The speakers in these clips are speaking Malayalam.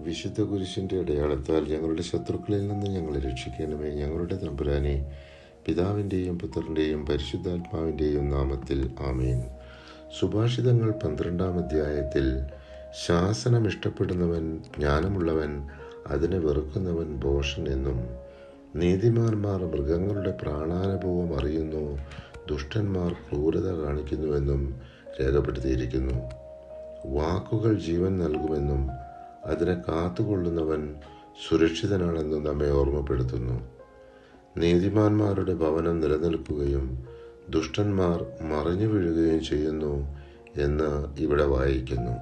വിശുദ്ധ കുരിശിൻ്റെ അടയാളത്താൽ ഞങ്ങളുടെ ശത്രുക്കളിൽ നിന്ന് ഞങ്ങളെ രക്ഷിക്കണമേ. ഞങ്ങളുടെ തമ്പുരാനെ, പിതാവിൻ്റെയും പുത്രൻ്റെയും പരിശുദ്ധാത്മാവിൻ്റെയും നാമത്തിൽ ആമേൻ. സുഭാഷിതങ്ങൾ 12-ാം അധ്യായത്തിൽ ശാസനം ഇഷ്ടപ്പെടുന്നവൻ ജ്ഞാനമുള്ളവൻ, അതിനെ വെറുക്കുന്നവൻ ഭോഷൻ എന്നും, നീതിമാന്മാർ മൃഗങ്ങളുടെ പ്രാണാനുഭവം അറിയുന്നു, ദുഷ്ടന്മാർ ക്രൂരത കാണിക്കുന്നുവെന്നും രേഖപ്പെടുത്തിയിരിക്കുന്നു. വാക്കുകൾ ജീവൻ നൽകുമെന്നും അതിനെ കാത്തുകൊള്ളുന്നവൻ സുരക്ഷിതനാണെന്നും നമ്മെ ഓർമ്മപ്പെടുത്തുന്നു. നീതിമാന്മാരുടെ ഭവനം നിലനിൽക്കുകയും ദുഷ്ടന്മാർ മറിഞ്ഞു വീഴുകയും ചെയ്യുന്നു എന്ന് ഇവിടെ വായിക്കുന്നു.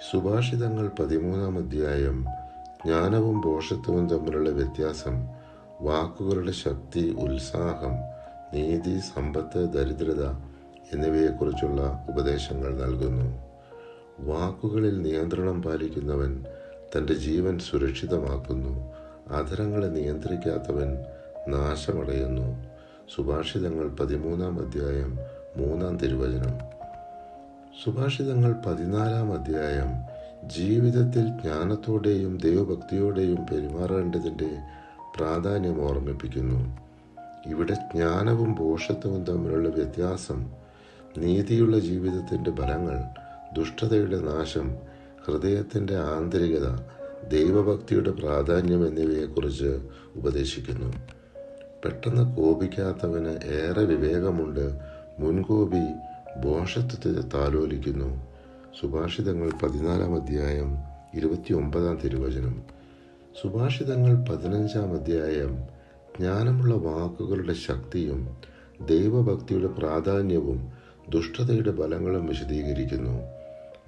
സുഭാഷിതങ്ങൾ 13-ാം അധ്യായം ജ്ഞാനവും ഭോഷത്വവും തമ്മിലുള്ള വ്യത്യാസം, വാക്കുകളുടെ ശക്തി, ഉത്സാഹം, നീതി, സമ്പത്ത്, ദരിദ്രത എന്നിവയെക്കുറിച്ചുള്ള ഉപദേശങ്ങൾ നൽകുന്നു. വാക്കുകളിൽ നിയന്ത്രണം പാലിക്കുന്നവൻ തൻ്റെ ജീവൻ സുരക്ഷിതമാക്കുന്നു. അധരങ്ങളെ നിയന്ത്രിക്കാത്തവൻ നാശമടയുന്നു. സുഭാഷിതങ്ങൾ 13-ാം അധ്യായം 3-ാം തിരുവചനം. സുഭാഷിതങ്ങൾ 14-ാം അധ്യായം ജീവിതത്തിൽ ജ്ഞാനത്തോടെയും ദൈവഭക്തിയോടെയും പെരുമാറേണ്ടതിൻ്റെ പ്രാധാന്യം ഓർമ്മിപ്പിക്കുന്നു. ഇവിടെ ജ്ഞാനവും ഭോഷത്വവും തമ്മിലുള്ള വ്യത്യാസം, നീതിയുള്ള ജീവിതത്തിൻ്റെ ഫലങ്ങൾ, ദുഷ്ടതയുടെ നാശം, ഹൃദയത്തിൻ്റെ ആന്തരികത, ദൈവഭക്തിയുടെ പ്രാധാന്യം എന്നിവയെക്കുറിച്ച് ഉപദേശിക്കുന്നു. പെട്ടെന്ന് കോപിക്കാത്തവന് ഏറെ വിവേകമുണ്ട്, മുൻകോപി ഭോഷത്വത്തെ താലോലിക്കുന്നു. സുഭാഷിതങ്ങൾ 14-ാം അധ്യായം 29-ാം തിരുവചനം. സുഭാഷിതങ്ങൾ 15-ാം അധ്യായം ജ്ഞാനമുള്ള വാക്കുകളുടെ ശക്തിയും ദൈവഭക്തിയുടെ പ്രാധാന്യവും ദുഷ്ടതയുടെ ഫലങ്ങളും വിശദീകരിക്കുന്നു.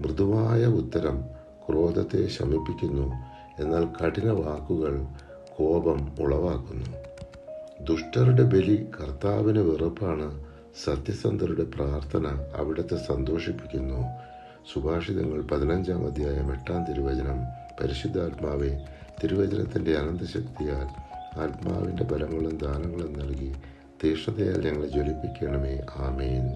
മൃദുവായ ഉത്തരം ക്രോധത്തെ ശമിപ്പിക്കുന്നു, എന്നാൽ കഠിന വാക്കുകൾ കോപം ഉളവാക്കുന്നു. ദുഷ്ടരുടെ ബലി കർത്താവിന് വെറുപ്പാണ്, സത്യസന്ധരുടെ പ്രാർത്ഥന അവിടുത്തെ സന്തോഷിപ്പിക്കുന്നു. സുഭാഷിതങ്ങൾ 15-ാം അധ്യായം 8-ാം തിരുവചനം. പരിശുദ്ധാത്മാവെ, തിരുവചനത്തിൻ്റെ അനന്തശക്തിയാൽ ആത്മാവിൻ്റെ ബലങ്ങളും ദാനങ്ങളും നൽകി തീക്ഷ്ണതയാൽ ഞങ്ങളെ ജ്വലിപ്പിക്കണമേ. ആമേൻ.